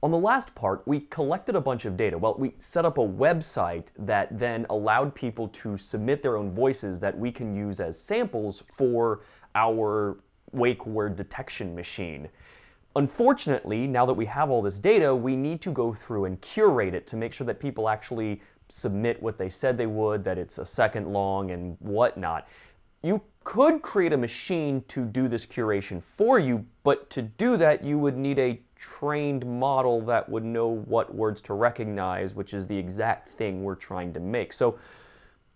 On the last part, we collected a bunch of data. Well, we set up a website that then allowed people to submit their own voices that we can use as samples for our wake word detection machine. Unfortunately, now that we have all this data, we need to go through and curate it to make sure that people actually submit what they said they would, that it's a second long and whatnot. You could create a machine to do this curation for you, but to do that you would need a trained model that would know what words to recognize, which is the exact thing we're trying to make. So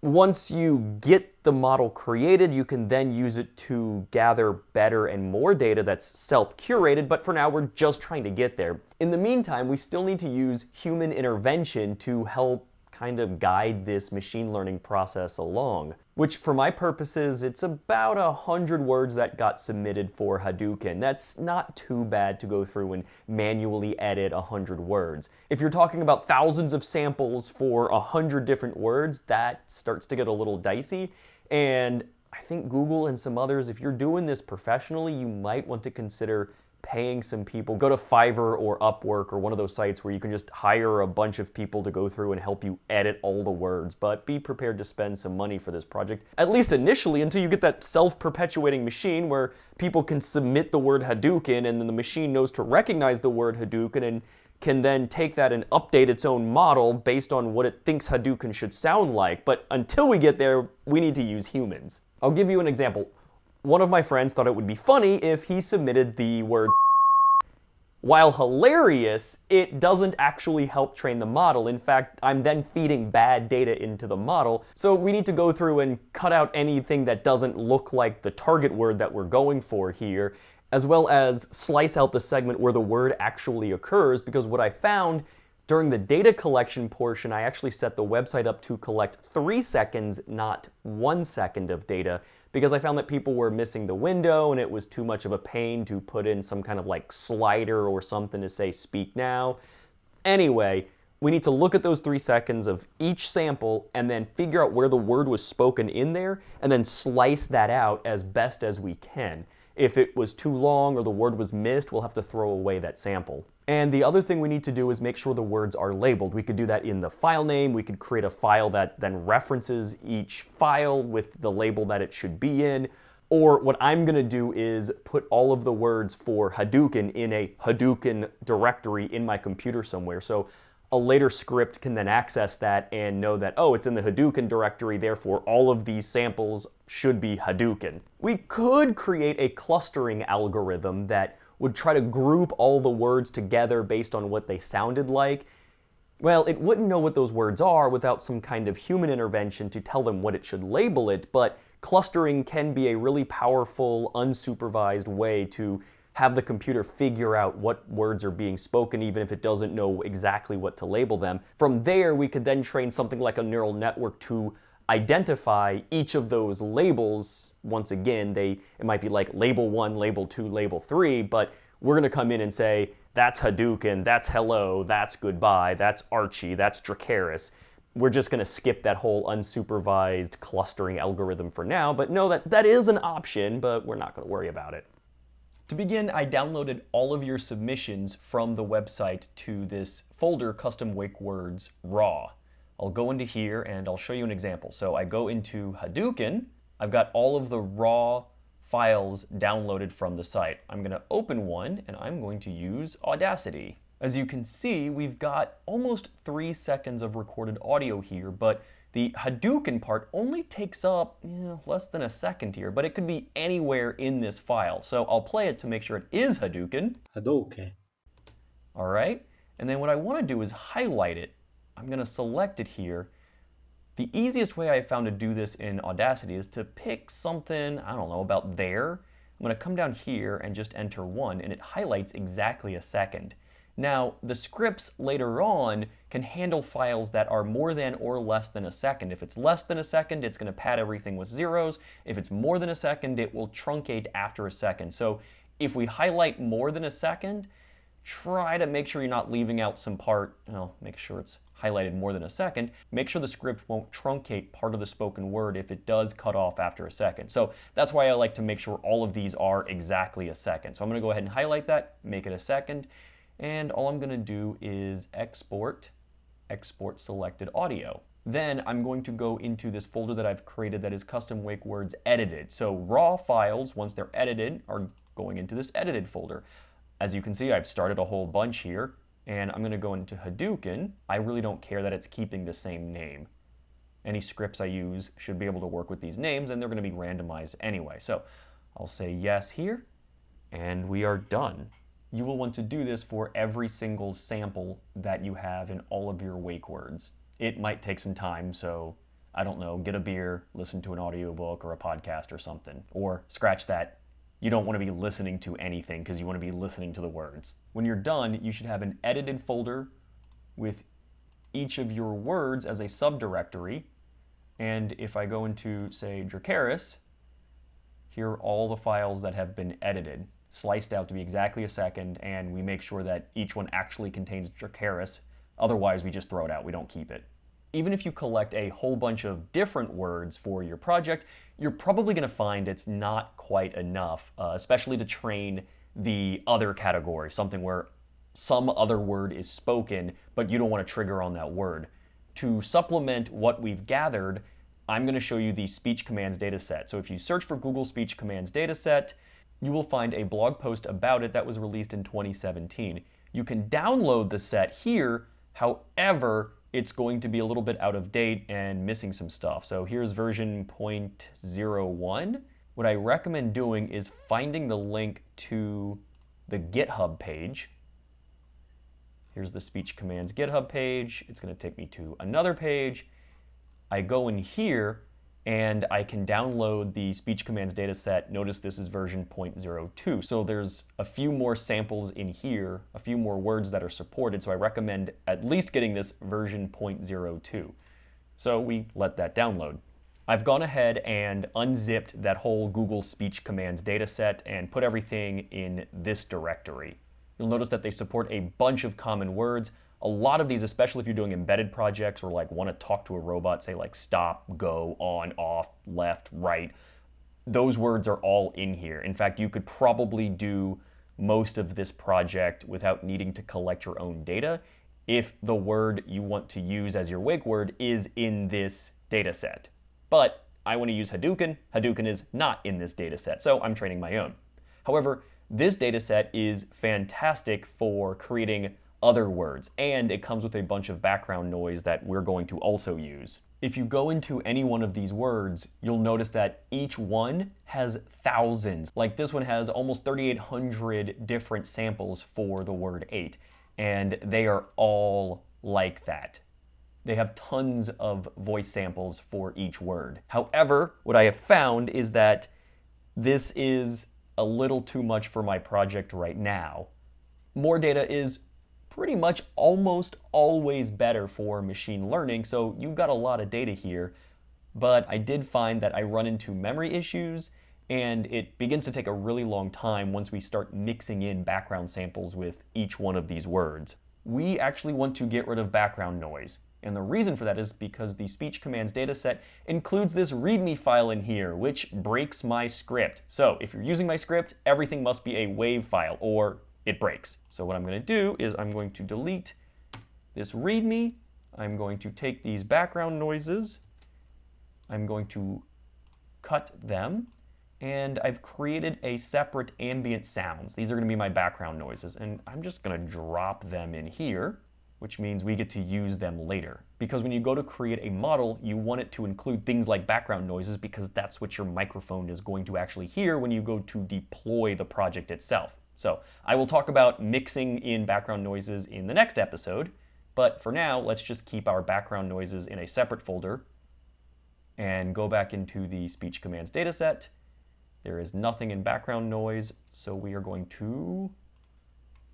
once you get the model created, you can then use it to gather better and more data that's self-curated, but for now we're just trying to get there. In the meantime, we still need to use human intervention to help kind of guide this machine learning process along, which for my purposes, it's about 100 words that got submitted for hadouken. That's not too bad to go through and manually edit 100 words. If you're talking about thousands of samples for 100 different words, that starts to get a little dicey. And I think Google and some others, if you're doing this professionally, you might want to consider paying some people. Go to Fiverr or Upwork or one of those sites where you can just hire a bunch of people to go through and help you edit all the words, but be prepared to spend some money for this project, at least initially, until you get that self-perpetuating machine where people can submit the word hadouken and then the machine knows to recognize the word hadouken and can then take that and update its own model based on what it thinks hadouken should sound like. But until we get there, we need to use humans. I'll give you an example. One of my friends thought it would be funny if he submitted the word. While hilarious, it doesn't actually help train the model. In fact, I'm then feeding bad data into the model. So we need to go through and cut out anything that doesn't look like the target word that we're going for here, as well as slice out the segment where the word actually occurs, because what I found during the data collection portion, I actually set the website up to collect 3 seconds, not 1 second of data, because I found that people were missing the window and it was too much of a pain to put in some kind of like slider or something to say speak now. Anyway, we need to look at those 3 seconds of each sample and then figure out where the word was spoken in there and then slice that out as best as we can. If it was too long or the word was missed, we'll have to throw away that sample. And the other thing we need to do is make sure the words are labeled. We could do that in the file name. We could create a file that then references each file with the label that it should be in. Or what I'm going to do is put all of the words for hadouken in a hadouken directory in my computer somewhere. So a later script can then access that and know that, oh, it's in the hadouken directory, therefore all of these samples should be hadouken. We could create a clustering algorithm that would try to group all the words together based on what they sounded like. Well, it wouldn't know what those words are without some kind of human intervention to tell them what it should label it, but clustering can be a really powerful, unsupervised way to have the computer figure out what words are being spoken, even if it doesn't know exactly what to label them. From there, we could then train something like a neural network to identify each of those labels. Once again, it might be like label 1, label 2, label 3, but we're going to come in and say, that's hadouken, that's hello, that's goodbye, that's Archie, that's Dracarys. We're just going to skip that whole unsupervised clustering algorithm for now, but know that that is an option, but we're not going to worry about it. To begin, I downloaded all of your submissions from the website to this folder, Custom Wake Words Raw. I'll go into here and I'll show you an example. So I go into hadouken. I've got all of the raw files downloaded from the site. I'm going to open one and I'm going to use Audacity. As you can see, we've got almost 3 seconds of recorded audio here, but the hadouken part only takes up less than a second here, but it could be anywhere in this file. So I'll play it to make sure it is hadouken. Hadouken. All right, and then what I want to do is highlight it. I'm going to select it here. The easiest way I found to do this in Audacity is to pick something, I don't know, about there. I'm going to come down here and just enter 1, and it highlights exactly a second. Now, the scripts later on can handle files that are more than or less than a second. If it's less than a second, it's going to pad everything with zeros. If it's more than a second, it will truncate after a second. So if we highlight more than a second, try to make sure you're not leaving out some part. Make sure it's highlighted more than a second. Make sure the script won't truncate part of the spoken word if it does cut off after a second. So that's why I like to make sure all of these are exactly a second. So I'm going to go ahead and highlight that, make it a second. and all I'm going to do is export selected audio. Then I'm going to go into this folder that I've created that is custom wake words edited. So raw files, once they're edited, are going into this edited folder. As you can see, I've started a whole bunch here, and I'm going to go into hadouken. I really don't care that it's keeping the same name. Any scripts I use should be able to work with these names, and they're going to be randomized anyway. So I'll say yes here, and we are done. You will want to do this for every single sample that you have in all of your wake words. It might take some time, so I don't know, get a beer, listen to an audiobook or a podcast or something. Or scratch that, you don't want to be listening to anything because you want to be listening to the words. When you're done, you should have an edited folder with each of your words as a subdirectory. And if I go into, say, Dracarys, here are all the files that have been edited, sliced out to be exactly a second, and we make sure that each one actually contains Dracarys. Otherwise, we just throw it out, we don't keep it. Even if you collect a whole bunch of different words for your project, you're probably going to find it's not quite enough, especially to train the other category, something where some other word is spoken, but you don't want to trigger on that word. To supplement what we've gathered, I'm going to show you the speech commands dataset. So if you search for Google Speech Commands Dataset, you will find a blog post about it that was released in 2017. You can download the set here. However, it's going to be a little bit out of date and missing some stuff. So here's version 0.01. What I recommend doing is finding the link to the GitHub page. Here's the speech commands GitHub page. It's going to take me to another page. I go in here and I can download the speech commands dataset. Notice this is version 0.02. So there's a few more samples in here, a few more words that are supported. So I recommend at least getting this version 0.02. So we let that download. I've gone ahead and unzipped that whole Google speech commands dataset and put everything in this directory. You'll notice that they support a bunch of common words. A lot of these, especially if you're doing embedded projects or like want to talk to a robot, say like stop, go, on, off, left, right, those words are all in here. In fact, you could probably do most of this project without needing to collect your own data if the word you want to use as your wake word is in this data set. But I want to use hadouken. Hadouken is not in this data set, so I'm training my own. However, this data set is fantastic for creating other words, and it comes with a bunch of background noise that we're going to also use. If you go into any one of these words, you'll notice that each one has thousands. Like this one has almost 3,800 different samples for the word 8, and they are all like that. They have tons of voice samples for each word. However, what I have found is that this is a little too much for my project right now. More data is pretty much almost always better for machine learning, so you've got a lot of data here, but I did find that I run into memory issues, and it begins to take a really long time once we start mixing in background samples with each one of these words. We actually want to get rid of background noise, and the reason for that is because the speech commands dataset includes this README file in here, which breaks my script. So if you're using my script, everything must be a WAV file, or it breaks. So what I'm going to do is I'm going to delete this README. I'm going to take these background noises. I'm going to cut them. And I've created a separate ambient sounds. These are going to be my background noises. And I'm just going to drop them in here, which means we get to use them later. Because when you go to create a model, you want it to include things like background noises because that's what your microphone is going to actually hear when you go to deploy the project itself. So I will talk about mixing in background noises in the next episode, but for now, let's just keep our background noises in a separate folder and go back into the speech commands dataset. There is nothing in background noise, so we are going to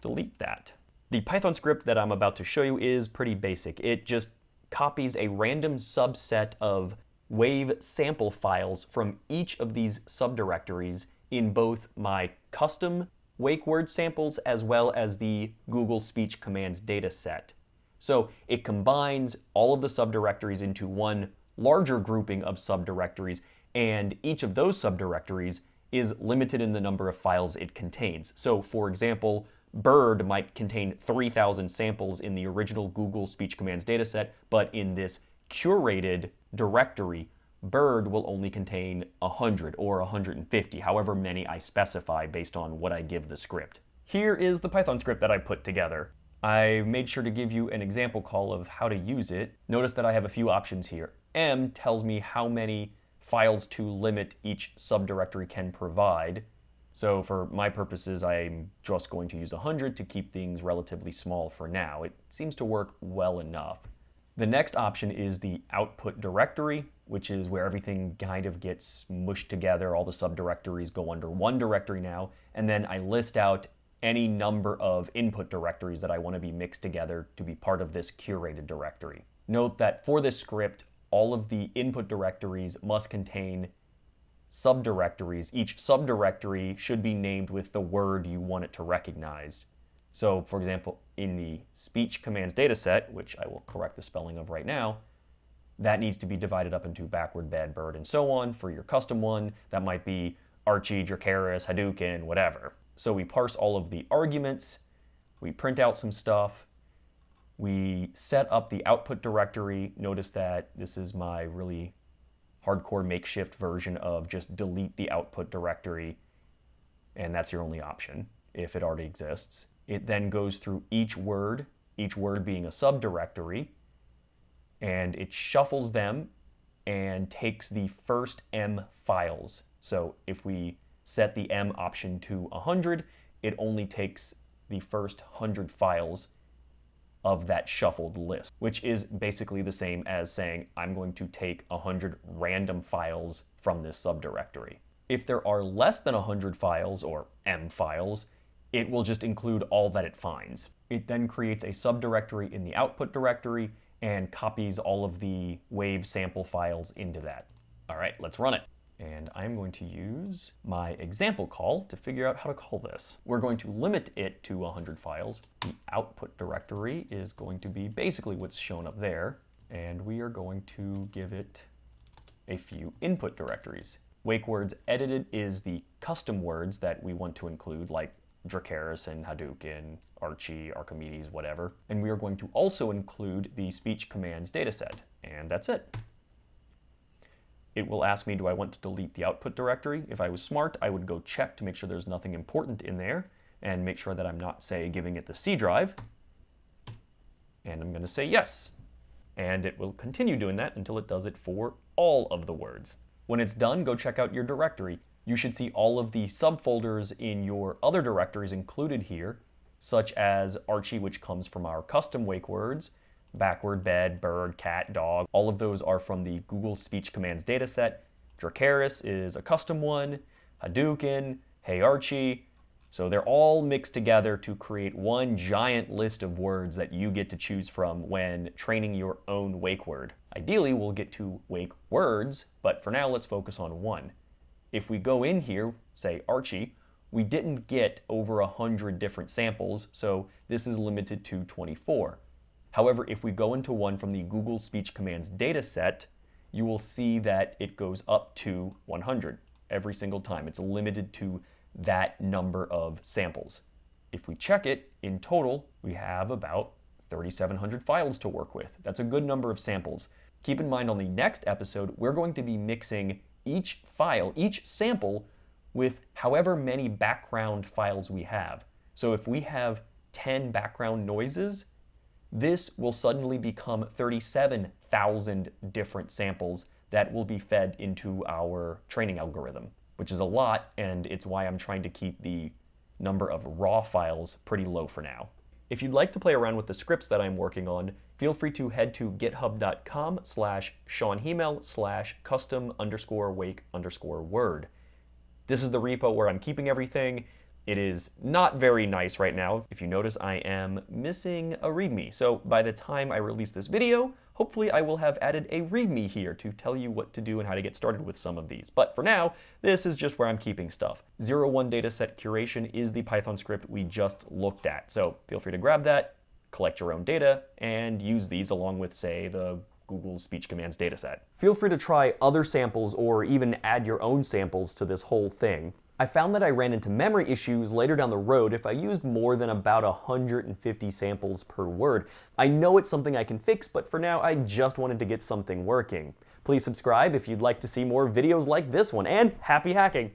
delete that. The Python script that I'm about to show you is pretty basic. It just copies a random subset of WAV sample files from each of these subdirectories in both my custom wake word samples as well as the Google Speech Commands dataset. So it combines all of the subdirectories into one larger grouping of subdirectories, and each of those subdirectories is limited in the number of files it contains. So for example, bird might contain 3,000 samples in the original Google speech commands dataset, but in this curated directory, bird will only contain 100 or 150, however many I specify based on what I give the script. Here is the Python script that I put together. I made sure to give you an example call of how to use it. Notice that I have a few options here. M tells me how many files to limit each subdirectory can provide. So for my purposes, I'm just going to use 100 to keep things relatively small for now. It seems to work well enough. The next option is the output directory, which is where everything kind of gets mushed together. All the subdirectories go under one directory now, and then I list out any number of input directories that I want to be mixed together to be part of this curated directory. Note that for this script, all of the input directories must contain subdirectories. Each subdirectory should be named with the word you want it to recognize. So, for example, in the speech commands dataset, which I will correct the spelling of right now, that needs to be divided up into backward, bed, bird, and so on. For your custom one, that might be Archie, Dracarys, hadouken, whatever. So we parse all of the arguments, we print out some stuff, we set up the output directory. Notice that this is my really hardcore makeshift version of just delete the output directory, and that's your only option if it already exists. It then goes through each word being a subdirectory, and it shuffles them and takes the first M files. So if we set the M option to 100, it only takes the first 100 files of that shuffled list, which is basically the same as saying I'm going to take 100 random files from this subdirectory. If there are less than 100 files, or M files, it will just include all that it finds. It then creates a subdirectory in the output directory and copies all of the wave sample files into that. All right, let's run it. And I'm going to use my example call to figure out how to call this. We're going to limit it to 100 files. The output directory is going to be basically what's shown up there, and we are going to give it a few input directories. Wake words edited is the custom words that we want to include, like Dracarys and hadouken, Archie, Archimedes, whatever. And we are going to also include the speech commands dataset, and that's it. It will ask me, do I want to delete the output directory? If I was smart, I would go check to make sure there's nothing important in there and make sure that I'm not, say, giving it the C drive. And I'm going to say yes. And it will continue doing that until it does it for all of the words. When it's done, go check out your directory. You should see all of the subfolders in your other directories included here, such as Archie, which comes from our custom wake words, backward, bed, bird, cat, dog. All of those are from the Google Speech Commands dataset. Dracarys is a custom one, hadouken, hey Archie. So they're all mixed together to create one giant list of words that you get to choose from when training your own wake word. Ideally, we'll get to wake words, but for now, let's focus on one. If we go in here, say Archie, we didn't get over 100 different samples, so this is limited to 24. However, if we go into one from the Google Speech Commands dataset, you will see that it goes up to 100 every single time. It's limited to that number of samples. If we check it, in total, we have about 3,700 files to work with. That's a good number of samples. Keep in mind on the next episode, we're going to be mixing each file, each sample, with however many background files we have. So if we have 10 background noises, this will suddenly become 37,000 different samples that will be fed into our training algorithm, which is a lot, and it's why I'm trying to keep the number of raw files pretty low for now. If you'd like to play around with the scripts that I'm working on, feel free to head to github.com/SeanHemel/custom_wake_word. This is the repo where I'm keeping everything. It is not very nice right now. If you notice, I am missing a README. So by the time I release this video, hopefully I will have added a README here to tell you what to do and how to get started with some of these. But for now, this is just where I'm keeping stuff. 01 dataset curation is the Python script we just looked at. So feel free to grab that, collect your own data, and use these along with, say, the Google Speech Commands dataset. Feel free to try other samples or even add your own samples to this whole thing. I found that I ran into memory issues later down the road if I used more than about 150 samples per word. I know it's something I can fix, but for now I just wanted to get something working. Please subscribe if you'd like to see more videos like this one, and happy hacking!